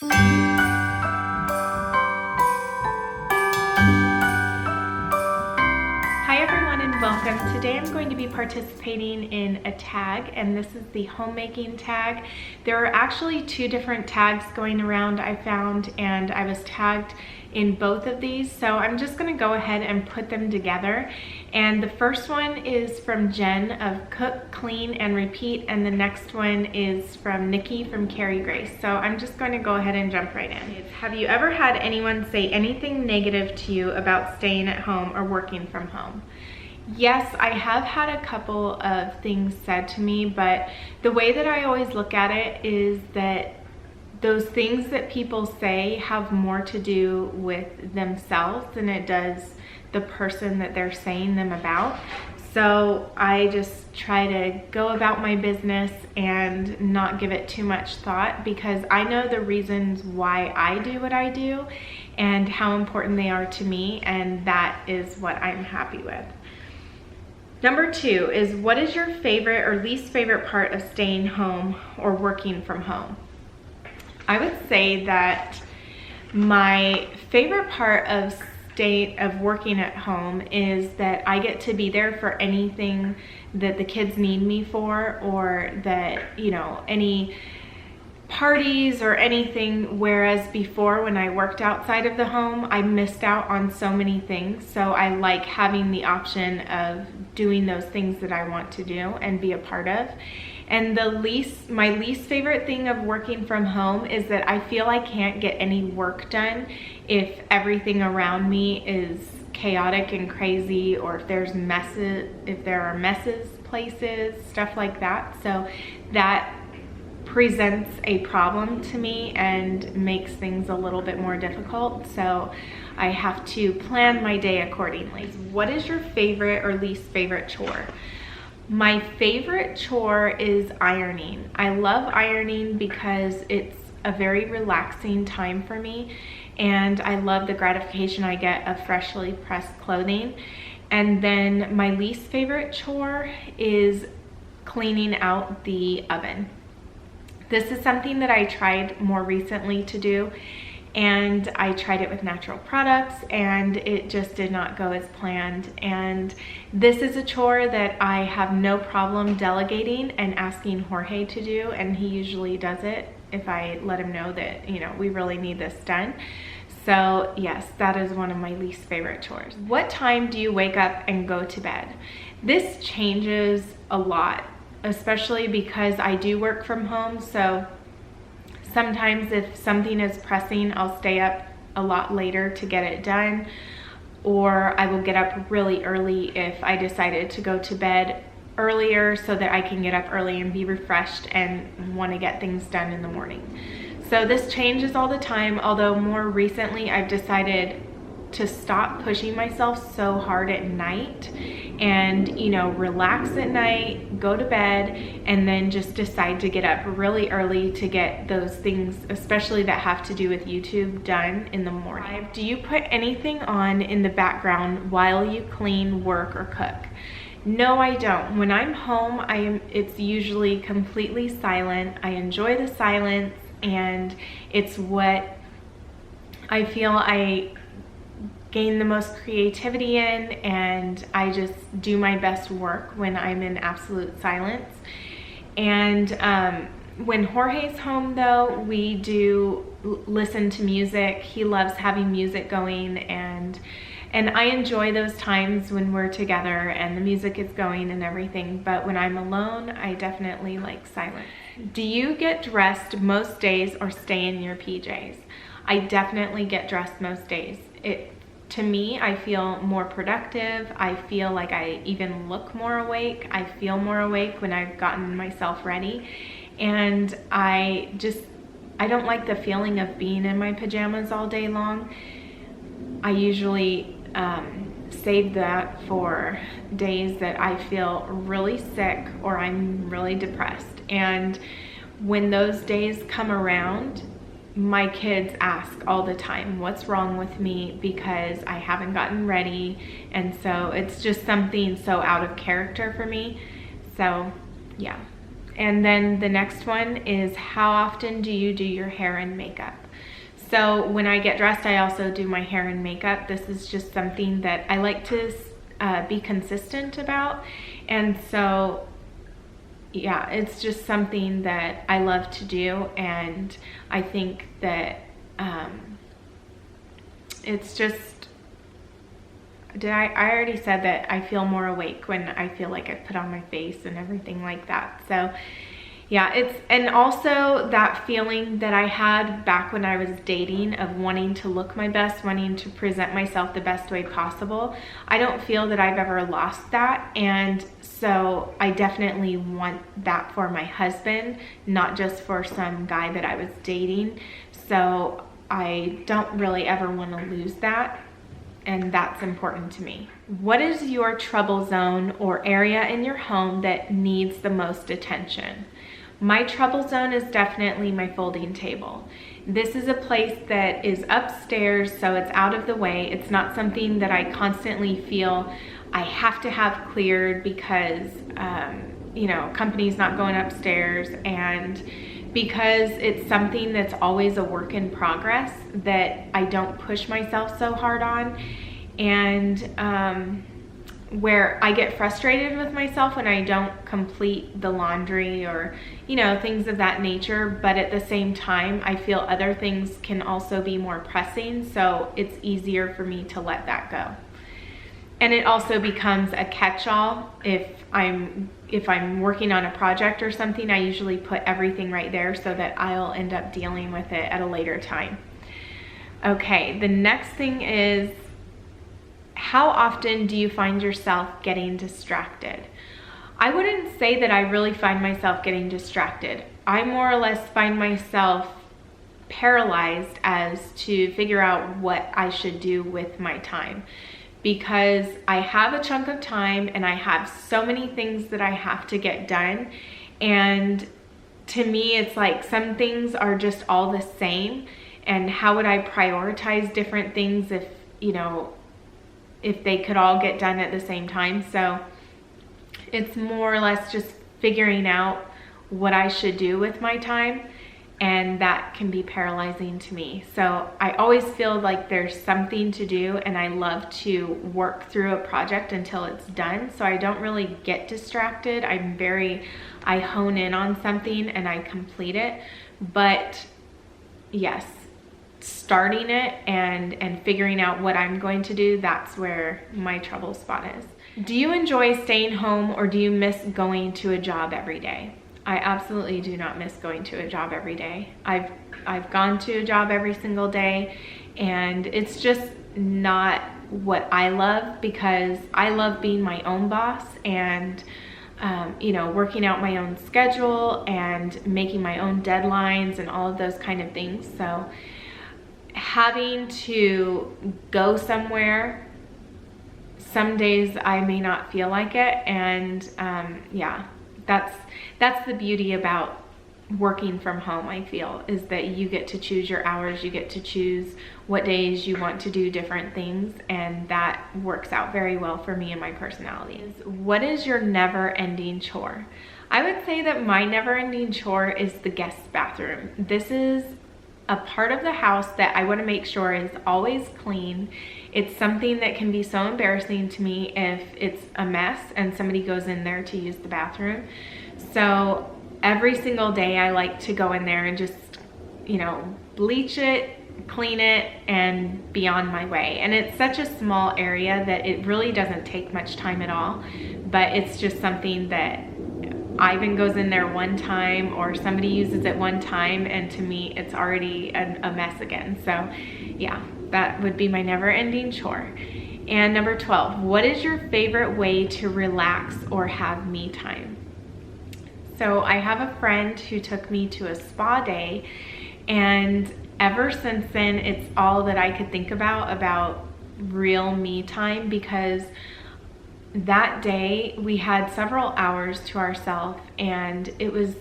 Hi everyone and welcome. Today I'm going to be participating in a tag, and this is the homemaking tag. There are actually two different tags going around I found, and I was tagged in both of these, so I'm just going to go ahead and put them together. And the first one is from Jen of Cook, Clean, and Repeat, and the next one is from Nikki from Carrie Grace. So I'm just going to go ahead and jump right in. Have you ever had anyone say anything negative to you about staying at home or working from home? Yes, I have had a couple of things said to me, but the way that I always look at it is that those things that people say have more to do with themselves than it does the person that they're saying them about. So I just try to go about my business and not give it too much thought, because I know the reasons why I do what I do and how important they are to me, and that is what I'm happy with. Number two is, what is your favorite or least favorite part of staying home or working from home? I would say that my favorite part of working at home is that I get to be there for anything that the kids need me for, or that, you know, any parties or anything, whereas before when I worked outside of the home, I missed out on so many things. So I like having the option of doing those things that I want to do and be a part of. And my least favorite thing of working from home is that I feel I can't get any work done if everything around me is chaotic and crazy, or if there are messes places, stuff like that. So that presents a problem to me and makes things a little bit more difficult. So I have to plan my day accordingly. What is your favorite or least favorite chore? My favorite chore is ironing. I love ironing because it's a very relaxing time for me, and I love the gratification I get of freshly pressed clothing. And then my least favorite chore is cleaning out the oven. This is something that I tried more recently to do, and I tried it with natural products and it just did not go as planned. And this is a chore that I have no problem delegating and asking Jorge to do, and he usually does it if I let him know that, you know, we really need this done. So yes, that is one of my least favorite chores. What time do you wake up and go to bed? This changes a lot, especially because I do work from home. So sometimes if something is pressing, I'll stay up a lot later to get it done, or I will get up really early if I decided to go to bed earlier so that I can get up early and be refreshed and want to get things done in the morning. So this changes all the time, although more recently I've decided to stop pushing myself so hard at night and, you know, relax at night, go to bed, and then just decide to get up really early to get those things, especially that have to do with YouTube, done in the morning. Do you put anything on in the background while you clean, work, or cook? No, I don't. When I'm home, it's usually completely silent. I enjoy the silence, and it's what I feel I gain the most creativity in, and I just do my best work when I'm in absolute silence. And when Jorge's home though, we do listen to music. He loves having music going, and I enjoy those times when we're together and the music is going and everything. But when I'm alone, I definitely like silence. Do you get dressed most days or stay in your PJs? I definitely get dressed most days. To me, I feel more productive. I feel like I even look more awake. I feel more awake when I've gotten myself ready. And I don't like the feeling of being in my pajamas all day long. I usually save that for days that I feel really sick or I'm really depressed. And when those days come around, my kids ask all the time, what's wrong with me, because I haven't gotten ready. And so it's just something so out of character for me. So yeah, And then the next one is, how often do you do your hair and makeup? So when I get dressed, I also do my hair and makeup. This is just something that I like to be consistent about. And so yeah, it's just something that I love to do. And I think that it's just, I already said that I feel more awake when I feel like I put on my face and everything like that. So yeah, and also that feeling that I had back when I was dating of wanting to look my best, wanting to present myself the best way possible. I don't feel that I've ever lost that. And so I definitely want that for my husband, not just for some guy that I was dating. So I don't really ever want to lose that. And that's important to me. What is your trouble zone or area in your home that needs the most attention? My trouble zone is definitely my folding table. This is a place that is upstairs, so it's out of the way. It's not something that I constantly feel I have to have cleared because, you know, company's not going upstairs, and because it's something that's always a work in progress that I don't push myself so hard on. And where I get frustrated with myself when I don't complete the laundry or, you know, things of that nature. But at the same time, I feel other things can also be more pressing. So it's easier for me to let that go. And it also becomes a catch-all. If I'm working on a project or something, I usually put everything right there so that I'll end up dealing with it at a later time. Okay, the next thing is, how often do you find yourself getting distracted? I wouldn't say that I really find myself getting distracted. I more or less find myself paralyzed as to figure out what I should do with my time, because I have a chunk of time and I have so many things that I have to get done. And to me, it's like some things are just all the same. And how would I prioritize different things if, you know, if they could all get done at the same time? So it's more or less just figuring out what I should do with my time, and that can be paralyzing to me. So I always feel like there's something to do, and I love to work through a project until it's done. So I don't really get distracted. I hone in on something and I complete it. But yes, starting it and figuring out what I'm going to do, that's where my trouble spot is. Do you enjoy staying home, or do you miss going to a job every day? I absolutely do not miss going to a job every day. I've gone to a job every single day, and it's just not what I love, because I love being my own boss and you know, working out my own schedule and making my own deadlines and all of those kind of things. So having to go somewhere, some days I may not feel like it. And yeah, that's the beauty about working from home, I feel, is that you get to choose your hours, you get to choose what days you want to do different things, and that works out very well for me and my personality. What is your never-ending chore? I would say that my never-ending chore is the guest bathroom. This is a part of the house that I want to make sure is always clean. It's something that can be so embarrassing to me if it's a mess and somebody goes in there to use the bathroom. So every single day I like to go in there and just, you know, bleach it, clean it, and be on my way. And it's such a small area that it really doesn't take much time at all, but it's just something that Ivan goes in there one time or somebody uses it one time, and to me it's already a mess again. So yeah, that would be my never-ending chore. And number 12, what is your favorite way to relax or have me time? So I have a friend who took me to a spa day, and ever since then it's all that I could think about real me time, because that day we had several hours to ourselves, and it was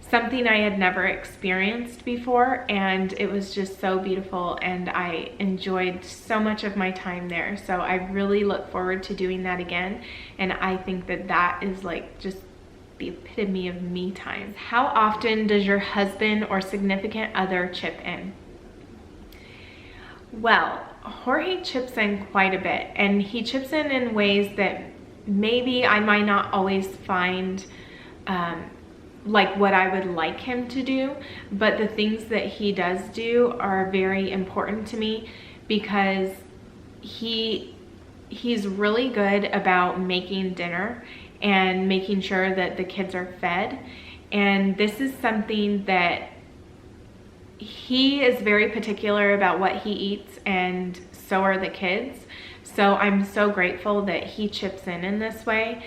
something I had never experienced before, and it was just so beautiful, and I enjoyed so much of my time there. So I really look forward to doing that again, and I think that that is like just the epitome of me time. How often does your husband or significant other chip in? Well, Jorge chips in quite a bit, and he chips in ways that maybe I might not always find like what I would like him to do, but the things that he does do are very important to me because he's really good about making dinner and making sure that the kids are fed. And this is something that he is very particular about what he eats, and so are the kids. So I'm so grateful that he chips in this way.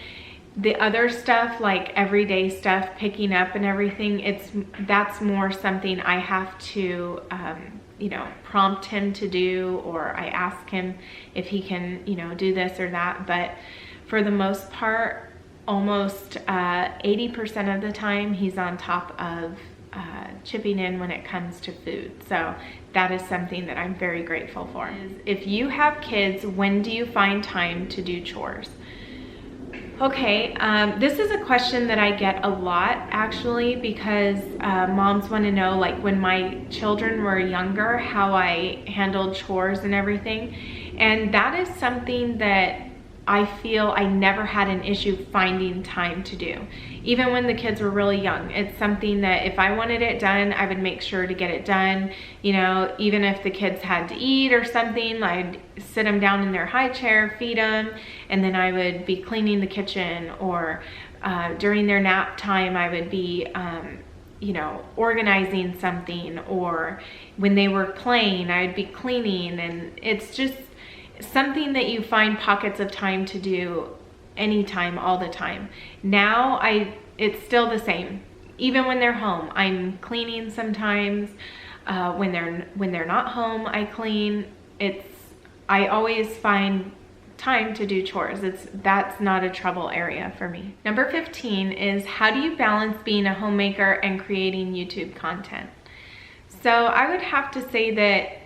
The other stuff, like everyday stuff, picking up and everything, that's more something I have to, you know, prompt him to do, or I ask him if he can, you know, do this or that. But for the most part, almost 80% of the time, he's on top of chipping in when it comes to food. So that is something that I'm very grateful for. If you have kids, when do you find time to do chores? Okay, this is a question that I get a lot actually, because moms want to know, like, when my children were younger, how I handled chores and everything. And that is something that I feel I never had an issue finding time to do. Even when the kids were really young, it's something that if I wanted it done, I would make sure to get it done. You know, even if the kids had to eat or something, I'd sit them down in their high chair, feed them, and then I would be cleaning the kitchen, or during their nap time, I would be, you know, organizing something, or when they were playing, I'd be cleaning. And it's just something that you find pockets of time to do anytime, all the time. Now it's still the same. Even when they're home, I'm cleaning sometimes. When they're not home, I clean. I always find time to do chores. That's not a trouble area for me. Number 15 is, how do you balance being a homemaker and creating YouTube content? So I would have to say that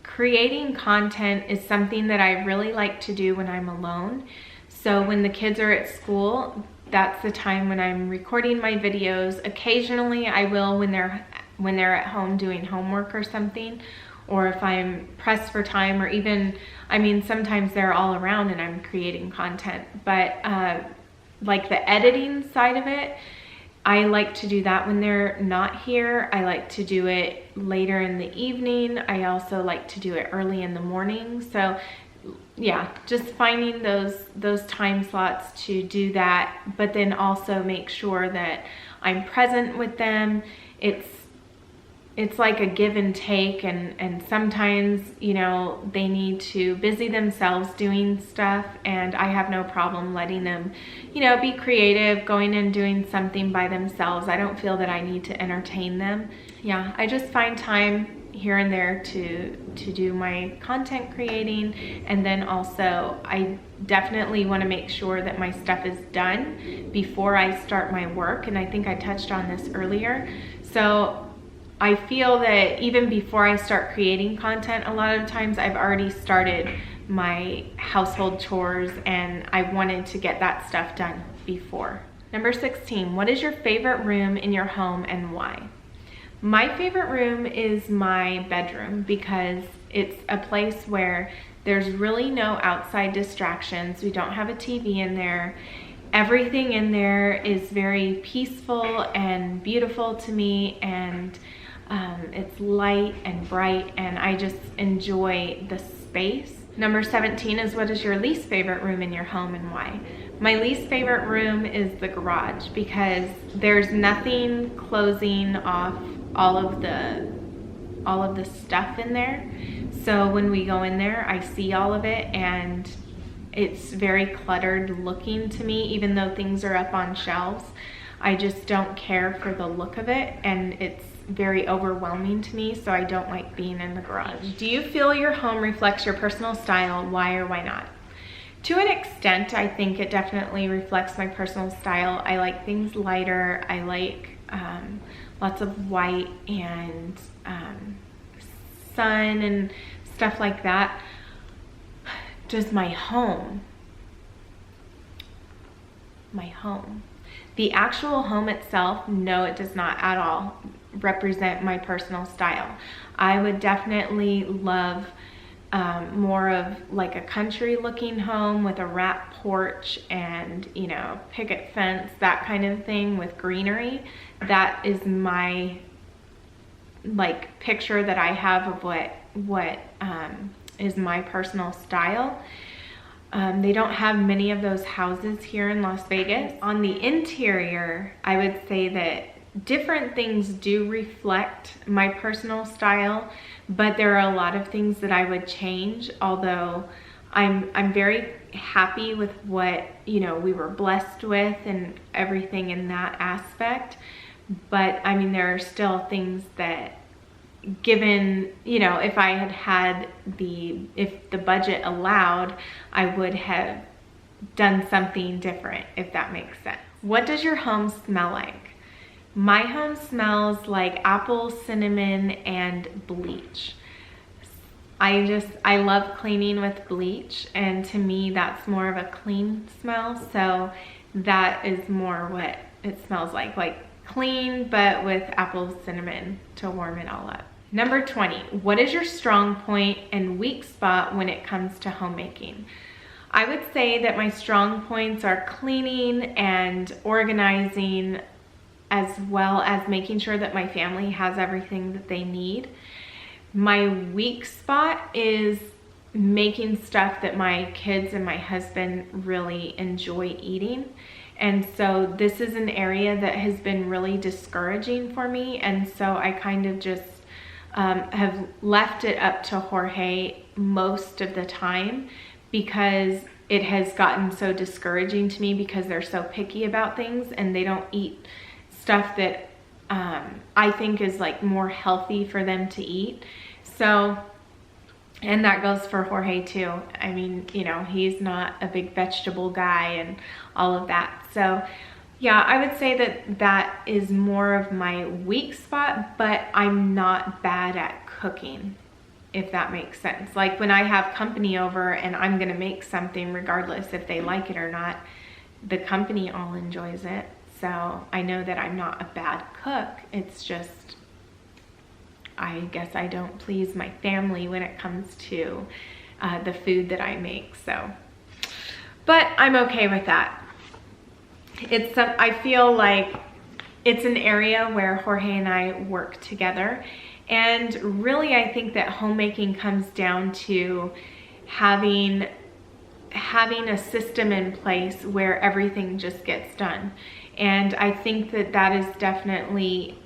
creating content is something that I really like to do when I'm alone. So when the kids are at school, that's the time when I'm recording my videos. Occasionally I will when they're at home doing homework or something, or if I'm pressed for time, or even, I mean, sometimes they're all around and I'm creating content. But like the editing side of it, I like to do that when they're not here. I like to do it later in the evening. I also like to do it early in the morning. So yeah, just finding those time slots to do that, but then also make sure that I'm present with them. It's like a give and take, and sometimes, you know, they need to busy themselves doing stuff, and I have no problem letting them, you know, be creative, going and doing something by themselves. I don't feel that I need to entertain them. Yeah, I just find time here and there to do my content creating, and then also I definitely want to make sure that my stuff is done before I start my work, and I think I touched on this earlier. So I feel that even before I start creating content, a lot of times I've already started my household chores, and I wanted to get that stuff done before. Number 16, what is your favorite room in your home and why? My favorite room is my bedroom because it's a place where there's really no outside distractions. We don't have a TV in there. Everything in there is very peaceful and beautiful to me, and it's light and bright, and I just enjoy the space. Number 17 is, what is your least favorite room in your home and why? My least favorite room is the garage because there's nothing closing off all of the stuff in there. So when we go in there, I see all of it, and it's very cluttered looking to me. Even though things are up on shelves, I just don't care for the look of it, and it's very overwhelming to me, so I don't like being in the garage. Do you feel your home reflects your personal style? Why or why not? To an extent, I think it definitely reflects my personal style. I like things lighter. I like lots of white and sun and stuff like that. Does my home my home. The actual home itself, no, it does not at all represent my personal style. I would definitely love more of like a country looking home with a wrap porch and, you know, picket fence, that kind of thing with greenery. That is my like picture that I have of what is my personal style. They don't have many of those houses here in Las Vegas. On the interior, I would say that different things do reflect my personal style, but there are a lot of things that I would change, although I'm very happy with what, you know, we were blessed with and everything in that aspect. But I mean, there are still things that, given, you know, if I had if the budget allowed, I would have done something different, if that makes sense. What does your home smell like? My home smells like apple, cinnamon, and bleach. I love cleaning with bleach, and to me that's more of a clean smell, so that is more what it smells like clean but with apple, cinnamon to warm it all up. Number 20, what is your strong point and weak spot when it comes to homemaking? I would say that my strong points are cleaning and organizing, as well as making sure that my family has everything that they need. My weak spot is making stuff that my kids and my husband really enjoy eating. And so this is an area that has been really discouraging for me. And so I kind of just have left it up to Jorge most of the time, because it has gotten so discouraging to me because they're so picky about things and they don't eat stuff that I think is like more healthy for them to eat. So, and that goes for Jorge too. I mean, you know, he's not a big vegetable guy and all of that. So yeah, I would say that that is more of my weak spot, but I'm not bad at cooking, if that makes sense. Like when I have company over and I'm gonna make something regardless if they like it or not, the company all enjoys it. So I know that I'm not a bad cook. It's just, I guess I don't please my family when it comes to the food that I make. So, but I'm okay with that. I feel like it's an area where Jorge and I work together. And really, I think that homemaking comes down to having a system in place where everything just gets done. And I think that that is definitely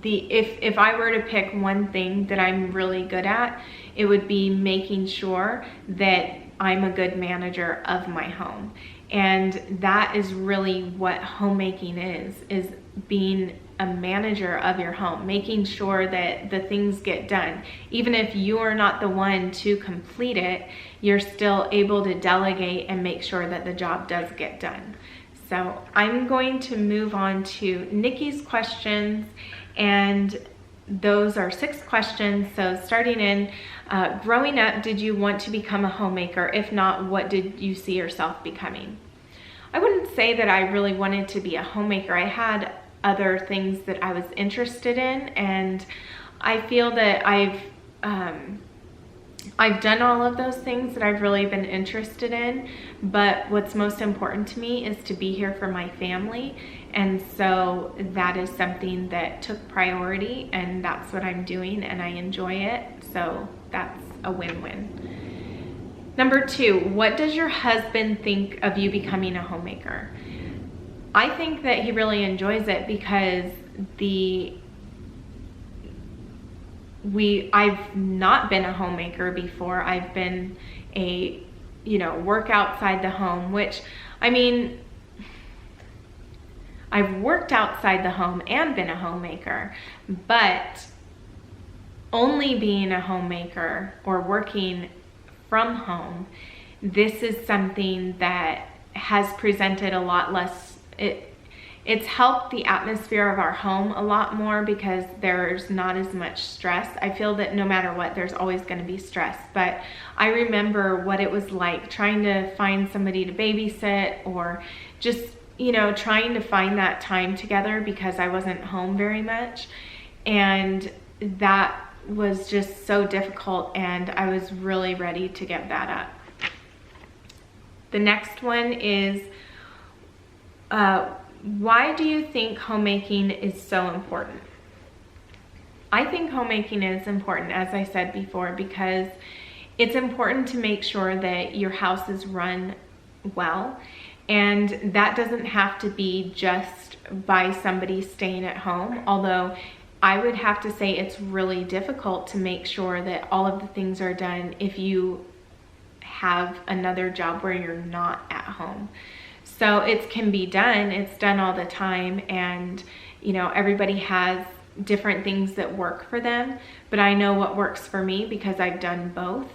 if I were to pick one thing that I'm really good at, it would be making sure that I'm a good manager of my home. And that is really what homemaking is being a manager of your home, making sure that the things get done. Even if you are not the one to complete it, you're still able to delegate and make sure that the job does get done. So I'm going to move on to Nikki's questions, and those are 6 questions. So starting in, growing up, did you want to become a homemaker? If not, what did you see yourself becoming? I wouldn't say that I really wanted to be a homemaker. I had other things that I was interested in, and I feel that I've done all of those things that I've really been interested in, but what's most important to me is to be here for my family. And so that is something that took priority, and that's what I'm doing, and I enjoy it. So that's a win-win. Number 2, what does your husband think of you becoming a homemaker? I think that he really enjoys it because I've not been a homemaker before. I've been a, work outside the home, which, I mean, I've worked outside the home and been a homemaker, but only being a homemaker or working from home, this is something that has presented a lot less, It's helped the atmosphere of our home a lot more because there's not as much stress. I feel that no matter what, there's always going to be stress, but I remember what it was like trying to find somebody to babysit, or just, you know, trying to find that time together because I wasn't home very much, and that was just so difficult, and I was really ready to give that up. The next one is, why do you think homemaking is so important? I think homemaking is important, as I said before, because it's important to make sure that your house is run well, and that doesn't have to be just by somebody staying at home, although I would have to say it's really difficult to make sure that all of the things are done if you have another job where you're not at home. So it can be done, it's done all the time, and you know, everybody has different things that work for them, but I know what works for me because I've done both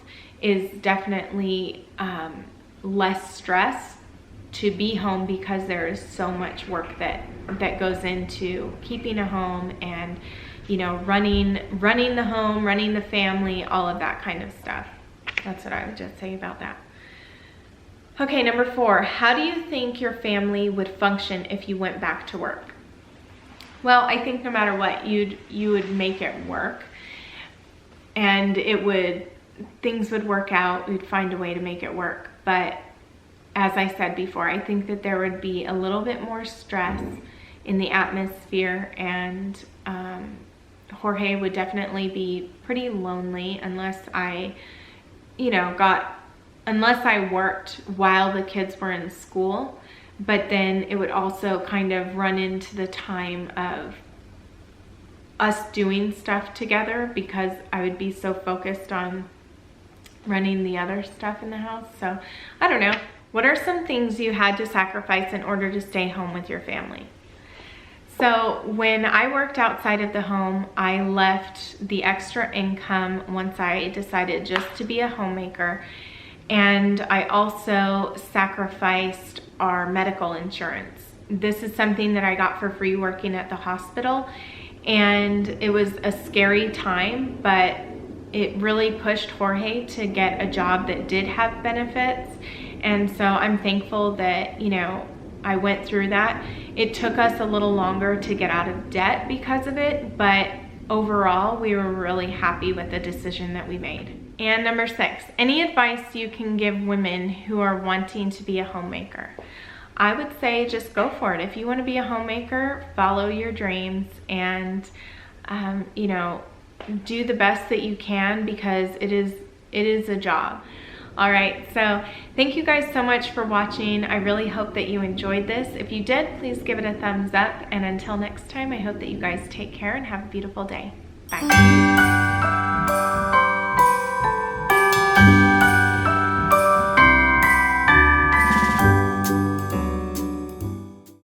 is definitely less stress to be home, because there is so much work that goes into keeping a home and, you know, running the home, running the family, all of that kind of stuff. That's what I would just say about that. Okay, number 4, how do you think your family would function if you went back to work? Well, I think no matter what, you would make it work, and things would work out. We'd find a way to make it work. But as I said before, I think that there would be a little bit more stress in the atmosphere, and Jorge would definitely be pretty lonely unless I, you know, unless I worked while the kids were in school. But then it would also kind of run into the time of us doing stuff together because I would be so focused on running the other stuff in the house. So I don't know. What are some things you had to sacrifice in order to stay home with your family? So when I worked outside of the home, I left the extra income once I decided just to be a homemaker. And I also sacrificed our medical insurance. This is something that I got for free working at the hospital, and it was a scary time, but it really pushed Jorge to get a job that did have benefits. And so I'm thankful that, you know, I went through that. It took us a little longer to get out of debt because of it, but overall we were really happy with the decision that we made. And number 6, any advice you can give women who are wanting to be a homemaker? I would say just go for it. If you want to be a homemaker, follow your dreams, and you know, do the best that you can, because it is a job. All right, so thank you guys so much for watching. I really hope that you enjoyed this. If you did, please give it a thumbs up, and until next time, I hope that you guys take care and have a beautiful day. Bye.